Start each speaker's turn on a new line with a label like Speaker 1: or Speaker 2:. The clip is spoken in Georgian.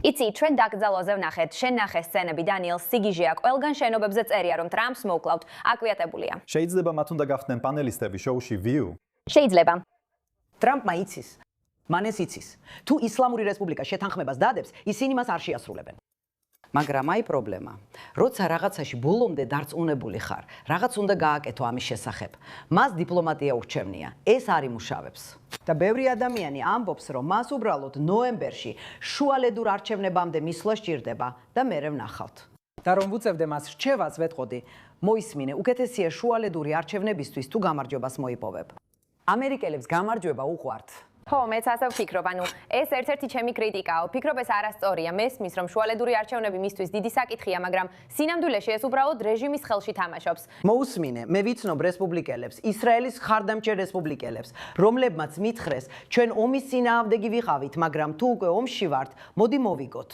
Speaker 1: იცი, ჩვენ დაკრძალვაზე ვნახეთ, შენ ნახე სცენები, დანიელ, სიგიჟეა, ყველგან შენობებზე წერია, რომ ტრამპს მოუკლავთ, აკვიატებულია.
Speaker 2: შეიძლება მათ უნდა გახდნენ პანელისტები შოუში View.
Speaker 1: შეიძლება.
Speaker 3: ტრამპმა იცის, მანეს იცის. თუ ისლამური რესპუბლიკა შეთანხმებას დადებს, ისინი მას არ შეასრულებენ. მაგრამ აი პრობლემა. როცა რაღაცაში ბოლომდე დარწმუნებული ხარ, რაღაც უნდა გააკეთო ამის შესახებ. მას დიპლომატია ურჩევნია. ეს არ იმუშავებს. და ბევრი ადამიანი ამბობს, რომ მას უბრალოდ ნოემბერში შუალედურ არჩევნებამდე მისვლა სჭირდება და მერე ვნახავთ. და რომ ვუწევდე მას რჩევას ვეთყოდი, მოისმინე, უკეთესია შუალედური არჩევნებისთვის თუ გამარჯვებას მოიპოვებ. ამერიკელებს გამარჯვება უყვართ.
Speaker 1: ხო, მეც ასე ვფიქრობ, ანუ ეს ერთ-ერთი ჩემი კრიტიკაა. ვფიქრობ, ეს არასწორია. მესმის, რომ შუალედური არჩევნები მისთვის დიდი საკითხია, მაგრამ სინამდვილეში ეს უბრალოდ რეჟიმის ხელში თამაშობს.
Speaker 3: მოусმინე, მე ვიცნობ რესპუბლიკელებს, ისრაელის ხარდამჭერ რესპუბლიკელებს, რომლებმაც მითხრეს, ჩვენ ომის წინააღმდეგი ვიყავით, მაგრამ თუ უკვე ომში ვართ, მოდი მოვიგოთ.